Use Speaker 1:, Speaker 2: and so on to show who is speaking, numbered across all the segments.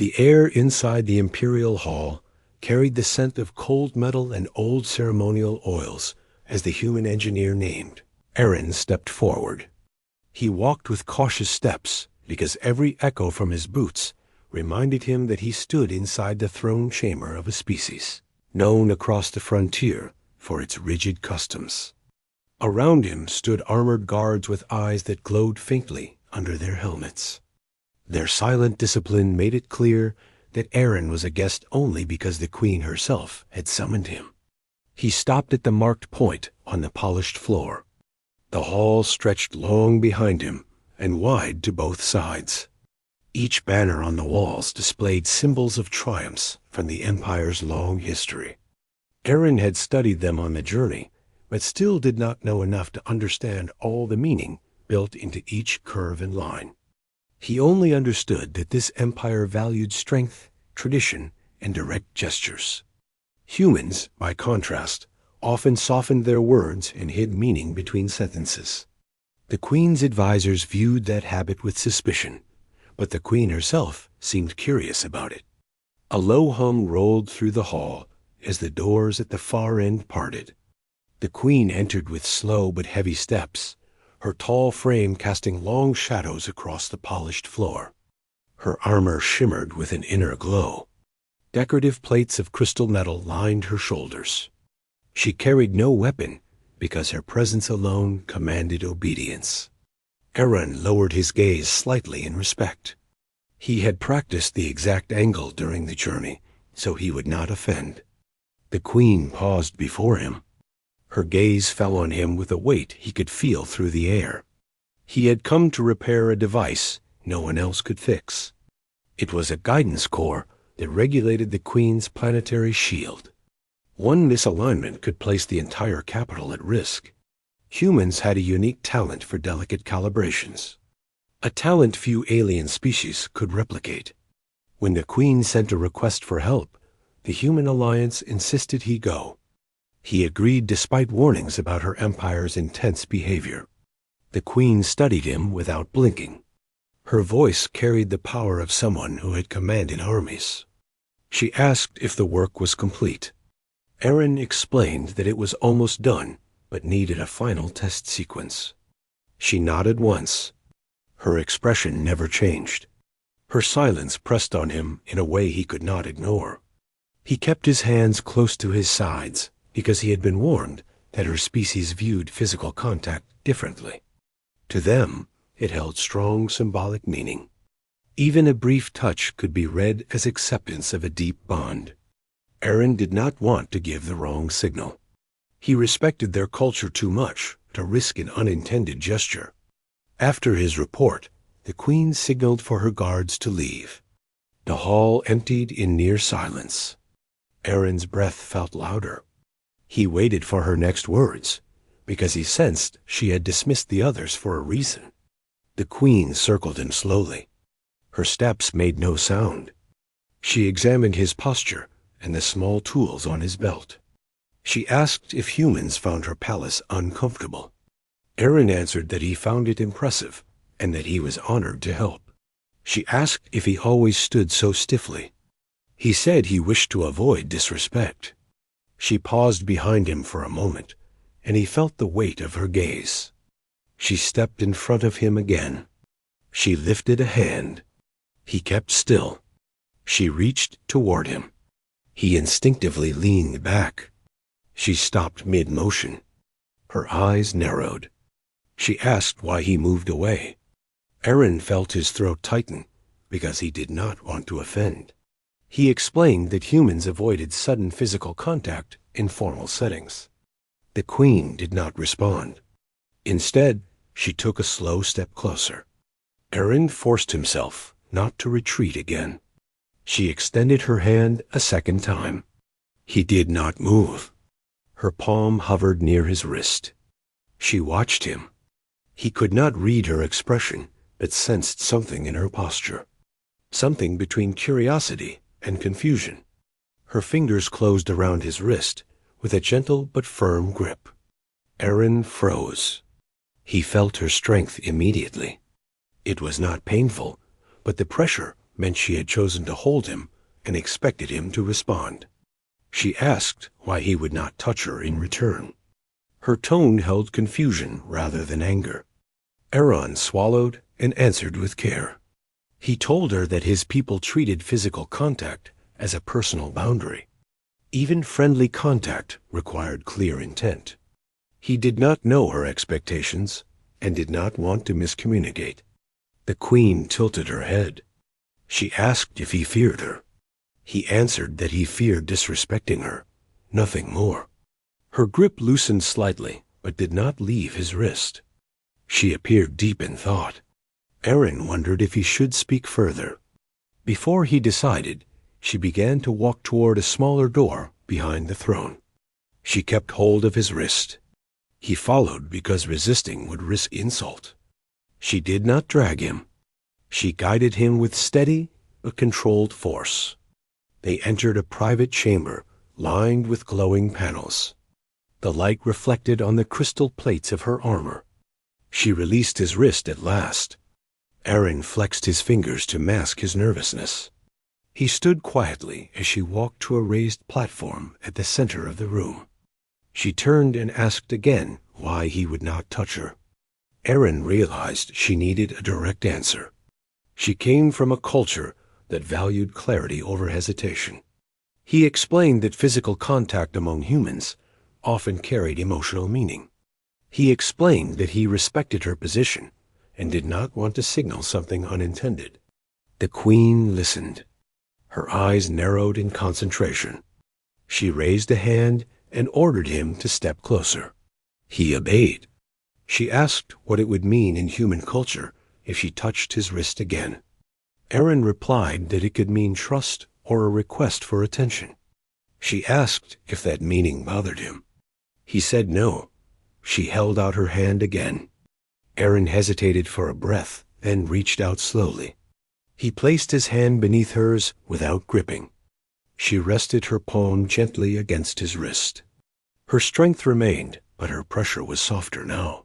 Speaker 1: The air inside the imperial hall carried the scent of cold metal and old ceremonial oils, as the human engineer named. Aaron stepped forward. He walked with cautious steps, because every echo from his boots reminded him that he stood inside the throne chamber of a species, known across the frontier for its rigid customs. Around him stood armored guards with eyes that glowed faintly under their helmets. Their silent discipline made it clear that Aaron was a guest only because the queen herself had summoned him. He stopped at the marked point on the polished floor. The hall stretched long behind him and wide to both sides. Each banner on the walls displayed symbols of triumphs from the empire's long history. Aaron had studied them on the journey, but still did not know enough to understand all the meaning built into each curve and line. He only understood that this empire valued strength, tradition, and direct gestures. Humans, by contrast, often softened their words and hid meaning between sentences. The queen's advisors viewed that habit with suspicion, but the queen herself seemed curious about it. A low hum rolled through the hall as the doors at the far end parted. The queen entered with slow but heavy steps, her tall frame casting long shadows across the polished floor. Her armor shimmered with an inner glow. Decorative plates of crystal metal lined her shoulders. She carried no weapon because her presence alone commanded obedience. Aaron lowered his gaze slightly in respect. He had practiced the exact angle during the journey, so he would not offend. The queen paused before him. Her gaze fell on him with a weight he could feel through the air. He had come to repair a device no one else could fix. It was a guidance core that regulated the queen's planetary shield. One misalignment could place the entire capital at risk. Humans had a unique talent for delicate calibrations, a talent few alien species could replicate. When the queen sent a request for help, the human alliance insisted he go. He agreed despite warnings about her empire's intense behavior. The queen studied him without blinking. Her voice carried the power of someone who had commanded armies. She asked if the work was complete. Aaron explained that it was almost done, but needed a final test sequence. She nodded once. Her expression never changed. Her silence pressed on him in a way he could not ignore. He kept his hands close to his sides, because he had been warned that her species viewed physical contact differently. To them, it held strong symbolic meaning. Even a brief touch could be read as acceptance of a deep bond. Aaron did not want to give the wrong signal. He respected their culture too much to risk an unintended gesture. After his report, the queen signaled for her guards to leave. The hall emptied in near silence. Aaron's breath felt louder. He waited for her next words, because he sensed she had dismissed the others for a reason. The queen circled him slowly. Her steps made no sound. She examined his posture and the small tools on his belt. She asked if humans found her palace uncomfortable. Aaron answered that he found it impressive and that he was honored to help. She asked if he always stood so stiffly. He said he wished to avoid disrespect. She paused behind him for a moment, and he felt the weight of her gaze. She stepped in front of him again. She lifted a hand. He kept still. She reached toward him. He instinctively leaned back. She stopped mid-motion. Her eyes narrowed. She asked why he moved away. Aaron felt his throat tighten because he did not want to offend. He explained that humans avoided sudden physical contact in formal settings. The queen did not respond. Instead, she took a slow step closer. Aaron forced himself not to retreat again. She extended her hand a second time. He did not move. Her palm hovered near his wrist. She watched him. He could not read her expression, but sensed something in her posture. Something between curiosity and confusion. Her fingers closed around his wrist with a gentle but firm grip. Aaron froze. He felt her strength immediately. It was not painful, but the pressure meant she had chosen to hold him and expected him to respond. She asked why he would not touch her in return. Her tone held confusion rather than anger. Aaron swallowed and answered with care. He told her that his people treated physical contact as a personal boundary. Even friendly contact required clear intent. He did not know her expectations and did not want to miscommunicate. The queen tilted her head. She asked if he feared her. He answered that he feared disrespecting her, nothing more. Her grip loosened slightly, but did not leave his wrist. She appeared deep in thought. Aaron wondered if he should speak further. Before he decided, she began to walk toward a smaller door behind the throne. She kept hold of his wrist. He followed because resisting would risk insult. She did not drag him. She guided him with steady but controlled force. They entered a private chamber lined with glowing panels. The light reflected on the crystal plates of her armor. She released his wrist at last. Aaron flexed his fingers to mask his nervousness. He stood quietly as she walked to a raised platform at the center of the room. She turned and asked again why he would not touch her. Aaron realized she needed a direct answer. She came from a culture that valued clarity over hesitation. He explained that physical contact among humans often carried emotional meaning. He explained that he respected her position and did not want to signal something unintended. The queen listened. Her eyes narrowed in concentration. She raised a hand and ordered him to step closer. He obeyed. She asked what it would mean in human culture if she touched his wrist again. Aaron replied that it could mean trust or a request for attention. She asked if that meaning bothered him. He said no. She held out her hand again. Aaron hesitated for a breath, then reached out slowly. He placed his hand beneath hers without gripping. She rested her palm gently against his wrist. Her strength remained, but her pressure was softer now.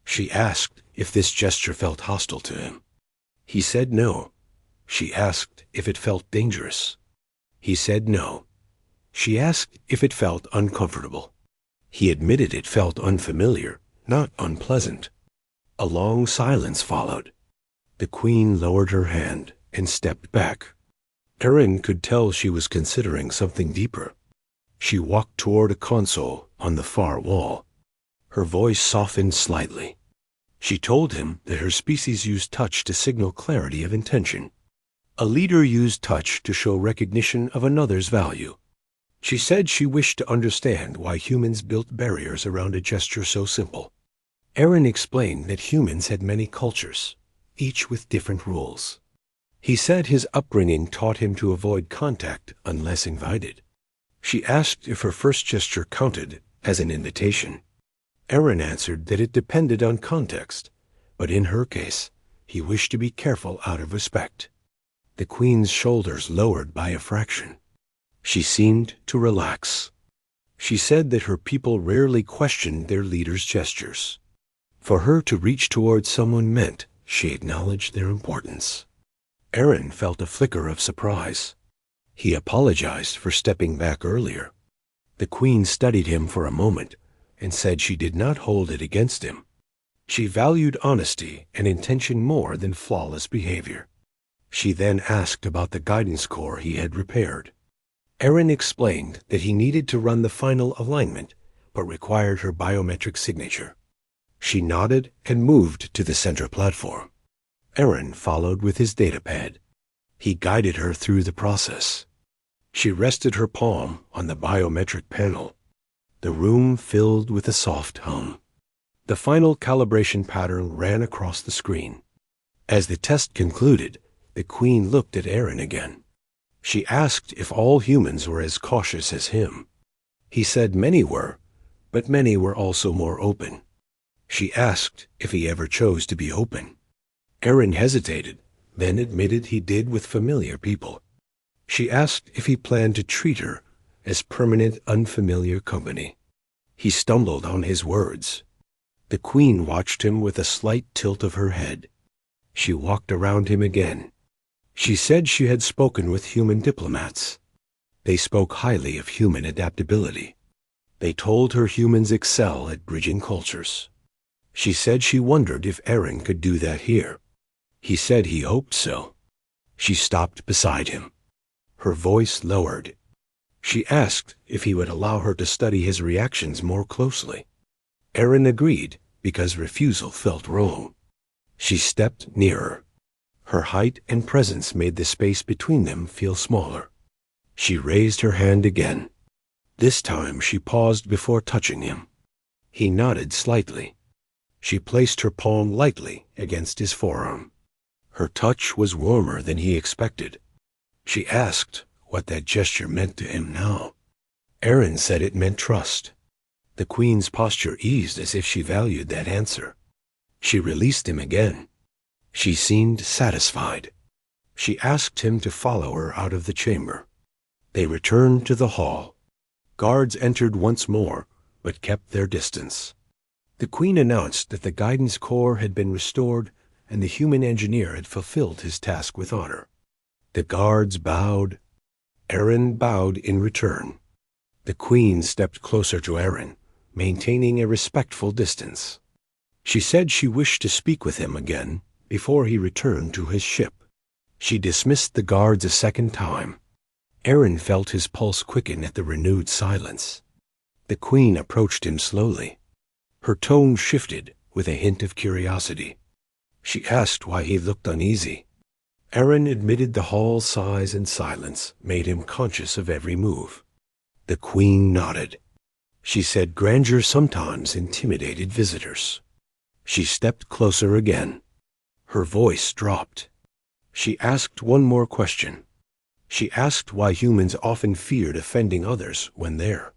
Speaker 1: She asked if this gesture felt hostile to him. He said no. She asked if it felt dangerous. He said no. She asked if it felt uncomfortable. He admitted it felt unfamiliar, not unpleasant. A long silence followed. The queen lowered her hand and stepped back. Aaron could tell she was considering something deeper. She walked toward a console on the far wall. Her voice softened slightly. She told him that her species used touch to signal clarity of intention. A leader used touch to show recognition of another's value. She said she wished to understand why humans built barriers around a gesture so simple. Aaron explained that humans had many cultures, each with different rules. He said his upbringing taught him to avoid contact unless invited. She asked if her first gesture counted as an invitation. Aaron answered that it depended on context, but in her case, he wished to be careful out of respect. The queen's shoulders lowered by a fraction. She seemed to relax. She said that her people rarely questioned their leaders' gestures. For her to reach towards someone meant she acknowledged their importance. Aaron felt a flicker of surprise. He apologized for stepping back earlier. The queen studied him for a moment and said she did not hold it against him. She valued honesty and intention more than flawless behavior. She then asked about the guidance core he had repaired. Aaron explained that he needed to run the final alignment, but required her biometric signature. She nodded and moved to the center platform. Aaron followed with his datapad. He guided her through the process. She rested her palm on the biometric panel. The room filled with a soft hum. The final calibration pattern ran across the screen. As the test concluded, the queen looked at Aaron again. She asked if all humans were as cautious as him. He said many were, but many were also more open. She asked if he ever chose to be open. Aaron hesitated, then admitted he did with familiar people. She asked if he planned to treat her as permanent unfamiliar company. He stumbled on his words. The queen watched him with a slight tilt of her head. She walked around him again. She said she had spoken with human diplomats. They spoke highly of human adaptability. They told her humans excel at bridging cultures. She said she wondered if Aaron could do that here. He said he hoped so. She stopped beside him. Her voice lowered. She asked if he would allow her to study his reactions more closely. Aaron agreed because refusal felt wrong. She stepped nearer. Her height and presence made the space between them feel smaller. She raised her hand again. This time she paused before touching him. He nodded slightly. She placed her palm lightly against his forearm. Her touch was warmer than he expected. She asked what that gesture meant to him now. Aaron said it meant trust. The Queen's posture eased as if she valued that answer. She released him again. She seemed satisfied. She asked him to follow her out of the chamber. They returned to the hall. Guards entered once more, but kept their distance. The Queen announced that the guidance core had been restored and the human engineer had fulfilled his task with honor. The guards bowed. Aaron bowed in return. The Queen stepped closer to Aaron, maintaining a respectful distance. She said she wished to speak with him again before he returned to his ship. She dismissed the guards a second time. Aaron felt his pulse quicken at the renewed silence. The Queen approached him slowly. Her tone shifted with a hint of curiosity. She asked why he looked uneasy. Aaron admitted the hall's size and silence made him conscious of every move. The Queen nodded. She said grandeur sometimes intimidated visitors. She stepped closer again. Her voice dropped. She asked one more question. She asked why humans often feared offending others when there.